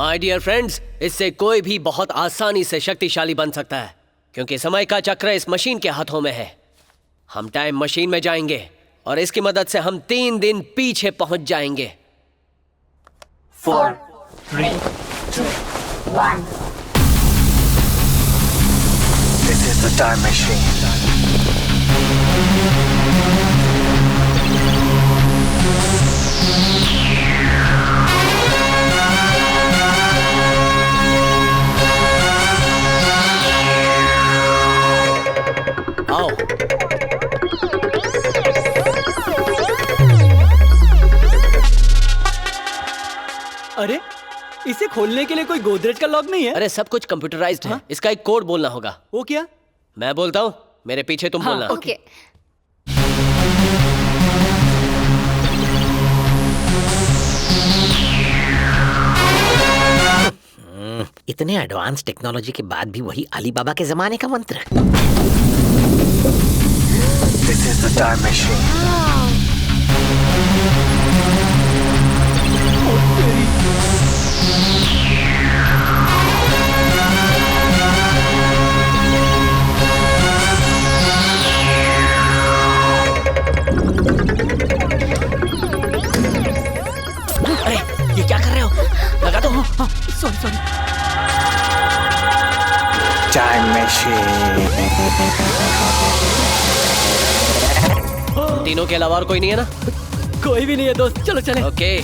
My dear friends, इससे कोई भी बहुत आसानी से शक्तिशाली बन सकता है, क्योंकि समय का चक्र इस मशीन के हाथों में है। हम टाइम मशीन में जाएंगे और इसकी मदद से हम 3 दिन पीछे पहुंच जाएंगे। 4, 3, 2, 1. This is the time machine. आओ। अरे, इसे खोलने के लिए कोई गोदरेज का लॉक नहीं है? अरे सब कुछ कंप्यूटराइज्ड है। इसका एक कोड बोलना होगा। वो क्या? मैं बोलता हूँ, मेरे पीछे तुम बोलना। ओके। इतने एडवांस टेक्नोलॉजी के बाद भी वही अली बाबा के जमाने का मंत्र। This is the time machine. अरे ये क्या कर रहे हो? लगा दो। सॉरी। Time machine. तीनों के अलावा और कोई नहीं है ना? कोई भी नहीं है दोस्त, चलो चले। ओके,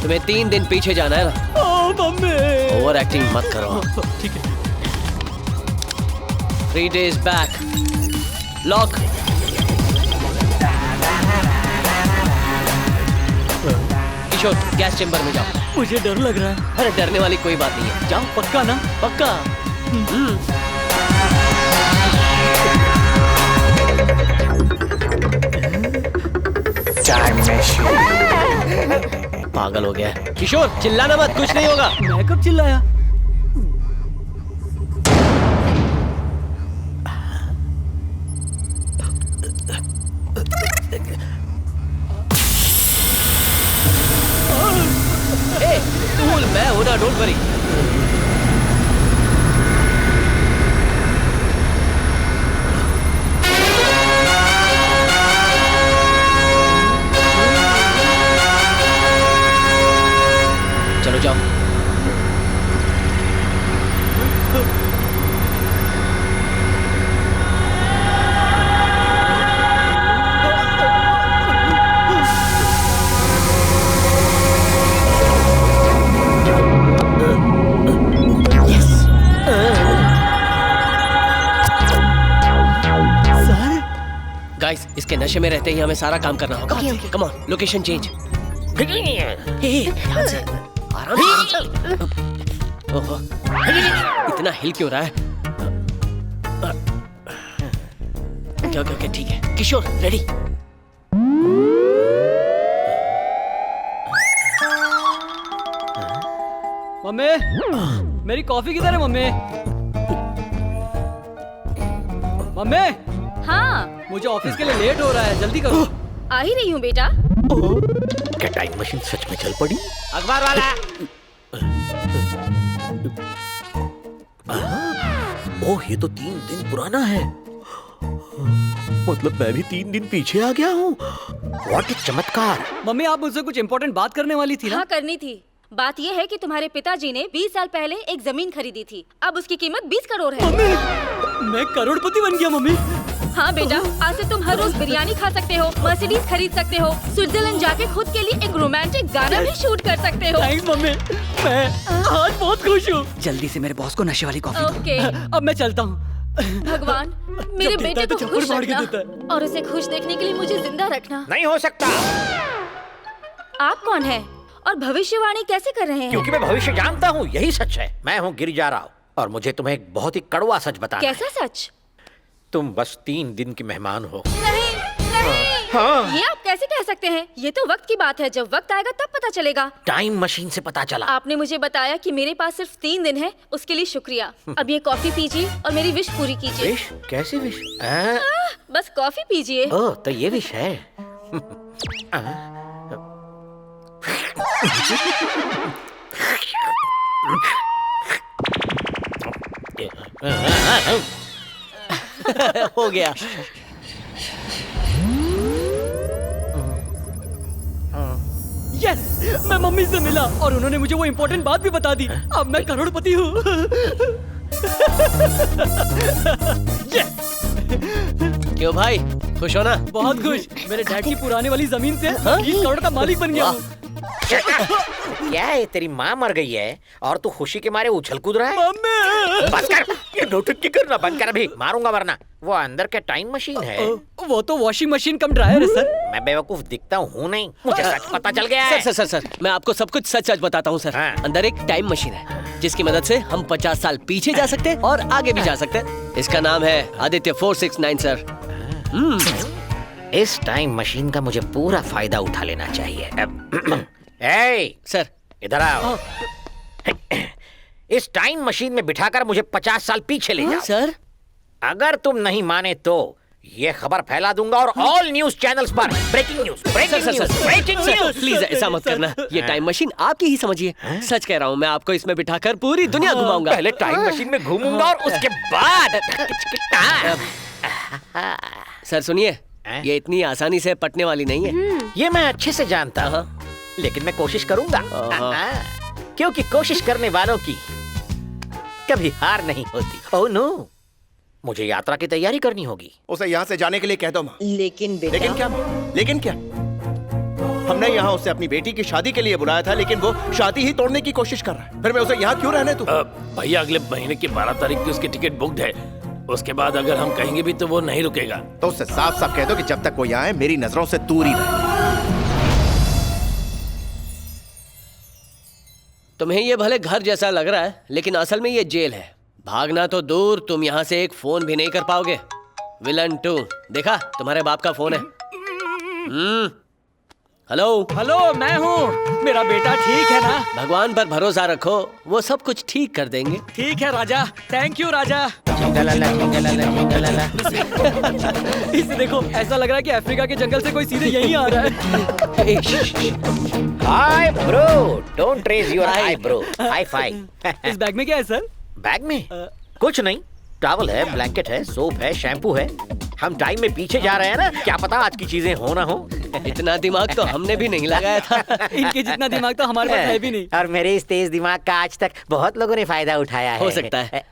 तुम्हें 3 दिन पीछे जाना है ना? ओ मम्मी। ओवर एक्टिंग मत करो। ठीक है। 3 days back. लॉक। किशोर, गैस चेंबर में जाओ। मुझे डर लग रहा है। अरे डरने वाली कोई बात नहीं है, जाओ। पक्का ना? पक्का। Time machine. पागल हो गया है। किशोर चिल्लाना मत, कुछ नहीं होगा। मैं कब चिल्लाया? कूल, मैं हूं ना, डोंट वरी। चलो जाओ। गाइस, इसके नशे में रहते ही हमें सारा काम करना होगा। Come on, location change. ध्यान से, आराम से। ओहो, इतना हिल क्यों रहा है? ओके, ठीक है। किशोर रेडी? मम्मी, मेरी कॉफी किधर है मम्मी? मम्मी, हाँ, मुझे ऑफिस के लिए लेट हो रहा है, जल्दी करो। आ ही रही हूँ बेटा। क्या टाइम मशीन सच में चल पड़ी? अखबार वाला। ओह, ये तो 3 दिन पुराना है। मतलब मैं भी 3 दिन पीछे आ गया हूँ। व्हाट चमत्कार। मम्मी, आप मुझसे कुछ इम्पोर्टेंट बात करने वाली थी ना? हाँ, करनी थी। बात यह है कि तुम्हारे पिताजी ने 20 साल पहले एक जमीन खरीदी थी। अब उसकी कीमत 20 करोड़ है। मम्मी, मैं करोड़पति बन गया मम्मी। हाँ बेटा, आज से तुम हर रोज बिरयानी खा सकते हो, मर्सिडीज खरीद सकते हो, स्विट्जरलैंड जाके खुद के लिए एक रोमांटिक गाना भी शूट कर सकते हो। थैंक्स मम्मी, मैं आज बहुत खुश हूँ। जल्दी से मेरे बॉस को नशे वाली कॉफी दो। ओके। अब मैं चलता हूँ। भगवान, मेरे जब देता बेटे है तो को चप्पड़ खुश मार के रखना देता है। और उसे खुश देखने के लिए मुझे जिंदा रखना। नहीं हो सकता, आप कौन हैं और भविष्यवाणी कैसे कर रहे हैं? क्योंकि मैं भविष्य जानता हूँ। यही सच है। मैं हूँ गिरिजा राव और मुझे तुम्हें एक बहुत ही कड़वा सच बताना है। कैसा सच? तुम बस 3 दिन की मेहमान हो। नहीं, हाँ। ये आप कैसे कह सकते हैं? ये तो वक्त की बात है, जब वक्त आएगा तब पता चलेगा। टाइम मशीन से पता चला। आपने मुझे बताया कि मेरे पास सिर्फ 3 दिन है, उसके लिए शुक्रिया। अब ये कॉफी पीजिए और मेरी विश पूरी कीजिए। विश? कैसी विश? बस कॉफी पीजिए। ओह, तो ये विश है। हो गया। यस, मैं मम्मी से मिला और उन्होंने मुझे वो इम्पोर्टेंट बात भी बता दी। अब मैं करोड़पति हूँ। क्यों भाई, खुश हो ना? बहुत खुश। मेरे डैड की पुराने वाली जमीन से 20 करोड़ का मालिक बन गया हूँ। क्या है, तेरी माँ मर गई है और तू खुशी के मारे उछल कूद रहा है? मम्मी! बस कर, ये नौटंकी करना बंद कर, अभी मारूंगा वरना। वो अंदर क्या टाइम मशीन है? वो तो वॉशिंग मशीन कम ड्रायर है सर। मैं बेवकूफ दिखता हूँ नहीं, मुझे सच पता चल गया है। सर, मैं आपको सब कुछ सच सच बताता हूँ सर। हाँ। अंदर एक टाइम मशीन है जिसकी मदद से हम 50 साल पीछे जा सकते हैं और आगे भी जा सकते हैं। इसका नाम है आदित्य 469 सर। इस टाइम मशीन का मुझे पूरा फायदा उठा लेना चाहिए। ए, सर, इधर आओ। इस टाइम मशीन में बिठाकर मुझे 50 साल पीछे ले जाओ। सर, अगर तुम नहीं माने तो ये खबर फैला दूंगा और ऑल न्यूज चैनल्स पर breaking news, breaking news, breaking news. Please ऐसा मत करना। ये टाइम मशीन आपकी ही समझिए। सच कह रहा हूँ, मैं आपको इसमें बिठाकर पूरी दुनिया घुमाऊंगा। पहले टाइम मशीन में घूमूंगा और उसके बाद सर सुनिए, ये इतनी आसानी से पटने वाली नहीं है। ये मैं अच्छे से जानता हूँ, लेकिन मैं कोशिश करूंगा। क्योंकि कोशिश करने वालों की कभी हार नहीं होती। ओह नो, मुझे यात्रा की तैयारी करनी होगी। उसे यहाँ से जाने के लिए कह दो माँ। लेकिन बेटा, लेकिन क्या माँ? लेकिन क्या? हमने यहाँ उसे अपनी बेटी की शादी के लिए बुलाया था, लेकिन वो शादी ही तोड़ने की कोशिश कर रहा है। फिर मैं उसे यहाँ क्यों रहने दूं? भैया, अगले महीने की 12 तारीख की उसकी टिकट बुक्ड है। उसके बाद अगर हम कहेंगे भी तो वो नहीं रुकेगा। तो उससे साफ साफ कह दो कि जब तक वो यहाँ है मेरी नजरों से दूर ही रहे। तुम्हें ये भले घर जैसा लग रहा है, लेकिन असल में ये जेल है। भागना तो दूर, तुम यहाँ से एक फोन भी नहीं कर पाओगे। विलन 2, देखा, तुम्हारे बाप का फोन है। हेलो हेलो, मैं हूँ। मेरा बेटा ठीक है ना? भगवान पर भरोसा रखो, वो सब कुछ ठीक कर देंगे। ठीक है राजा, थैंक यू राजा। इसे देखो, ऐसा लग रहा है कि अफ्रीका के जंगल से कोई सीधे यहीं आ रहा है। Hi bro, don't raise your hi bro, high five. इस बैग में क्या है सर? बैग में कुछ नहीं, टॉवल है, ब्लैंकेट है, सोप है, शैम्पू है। हम टाइम में पीछे जा रहे हैं ना, क्या पता आज की चीजें हो ना हो। इतना दिमाग तो हमने भी नहीं लगाया था। इनके जितना दिमाग तो हमारे पास है भी नहीं। और मेरे इस तेज दिमाग का आज तक बहुत लोगों ने फायदा उठाया है। हो सकता है।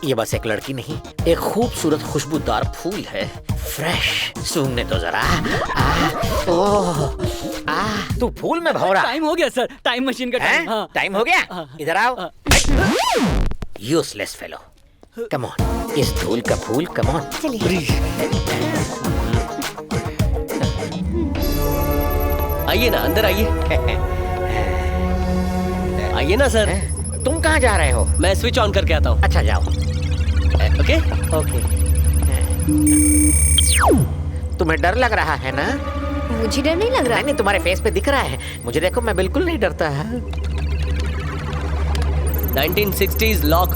ये बस एक लड़की नहीं, एक खूबसूरत खुशबूदार फूल है। फ्रेश, सूंघने तो जरा। तू फूल में भौरा। टाइम हो गया सर, टाइम मशीन का टाइम। हाँ। टाइम हो गया, इधर आओ। यूजलेस फेलो, कम ऑन, इस धूल का फूल, कम ऑन। आइए ना, अंदर आइए। आइए ना सर। तुम कहाँ जा रहे हो? मैं स्विच ऑन करके आता हूँ। अच्छा जाओ। Okay okay. तुम्हें डर लग रहा है ना? मुझे डर नहीं लग रहा। नहीं, तुम्हारे फेस पे दिख रहा है। मुझे देखो, मैं बिल्कुल नहीं डरता है। 1960s lock.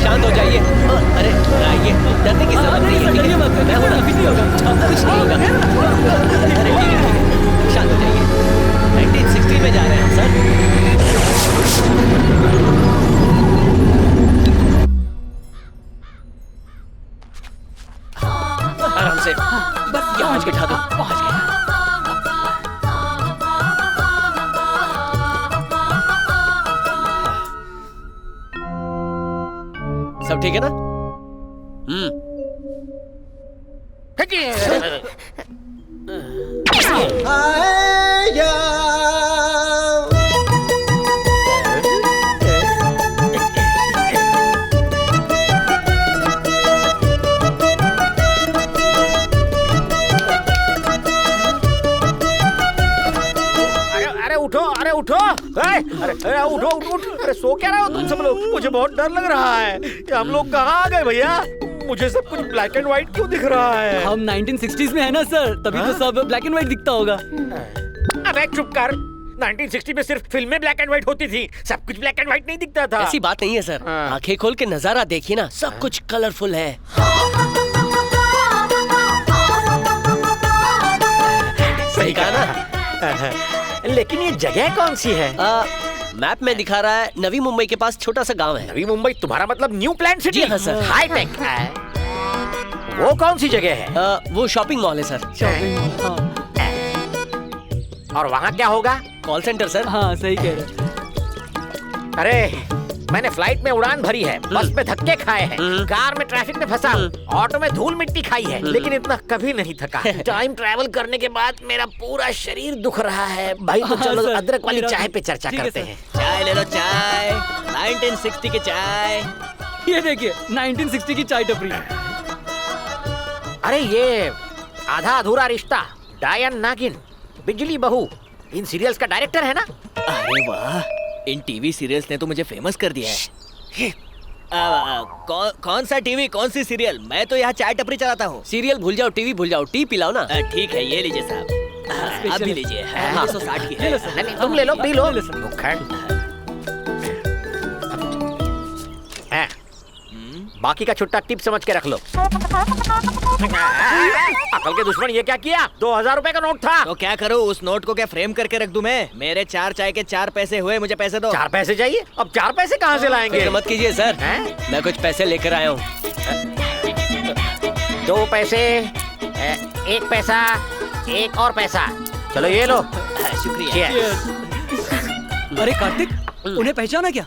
शांत हो जाइए। अरे आइए, डरने की जरूरत नहीं है। मैं हूं ना, कुछ नहीं होगा, कुछ नहीं होगा। अरे ठीक है, शांत हो जाइए। 1960 में जा रहे हैं सर। आराम से, बस यहाँ बिठा दो। पहुंच गया। सब ठीक है ना? अरे उठो, अरे उठो, अरे उठो, उठ। अरे सो क्या रहे हो तुम सब लोग? मुझे बहुत डर लग रहा है। कि हम लोग कहाँ आ गए भैया? मुझे सब कुछ ब्लैक एंड व्हाइट क्यों दिख रहा है? हम 1960s में है ना सर, तभी तो सब ब्लैक एंड व्हाइट दिखता होगा। अबे चुप कर। 1960 में सिर्फ फिल्में ब्लैक एंड व्हाइट होती थी, सब कुछ ब्लैक एंड व्हाइट नहीं दिखता था। ऐसी बात नहीं है सर, हाँ। आंखें खोल के नजारा देखिए ना, सब कुछ कलरफुल है। सही कहा ना? लेकिन ये जगह कौन सी है? मैप में दिखा रहा है नवी मुंबई के पास छोटा सा गांव है। नवी मुंबई? तुम्हारा मतलब न्यू प्लान सिटी? जी हाँ, सर। High tech. वो कौन सी जगह है? वो शॉपिंग मॉल है सर। और वहाँ क्या होगा? Call centre sir. हाँ सही कह रहे हैं। अरे मैंने फ्लाइट में उड़ान भरी है, बस में धक्के खाए हैं, कार में ट्रैफिक में फंसा, ऑटो में धूल मिट्टी खाई है, लेकिन इतना कभी नहीं थका। टाइम ट्रैवल करने के बाद मेरा पूरा शरीर दुख रहा है। भाई तो चलो सर, अदरक वाली मेरा चाय भी। पे चर्चा ठीक है, करते सर। हैं। चाय ले लो, चाय 1960 की चाय। ये देखिए 1960 की चाय टपरी। अरे ये आधा अधूरा रिश्ता, डायन नागिन, बिजली बहू, इन सीरियल्स का डायरेक्टर है ना? अरे वाह, इन टीवी सीरियल्स ने तो मुझे फेमस कर दिया है। कौन सा टीवी, कौन सी सीरियल? मैं तो यहाँ चाय टपरी चलाता हूँ। सीरियल भूल जाओ, टीवी भूल जाओ, टी पिलाओ ना। ठीक है, ये लीजिए साहब। आप भी लीजिए। हाँ। 160 की है। नहीं, तुम ले लो, पी लो। भुक्खड़। हाँ, बाकी का छुट्टा टिप समझ के रख लो। अकल के दुश्मन, ये क्या किया? 2000 रुपए का नोट था। तो क्या करूँ, उस नोट को क्या फ्रेम करके रख दूं मैं? मेरे 4 चाय के 4 पैसे हुए, मुझे पैसे दो। 4 पैसे चाहिए? अब 4 पैसे कहाँ से लाएंगे? फिक्र मत कीजिए सर, हैं? मैं कुछ पैसे लेकर आया हूँ। 2 पैसे, 1 पैसा, 1 और पैसा। चलो ये लो। शुक्रिया। Cheers। अरे कार्तिक, उन्हें पहचाना क्या?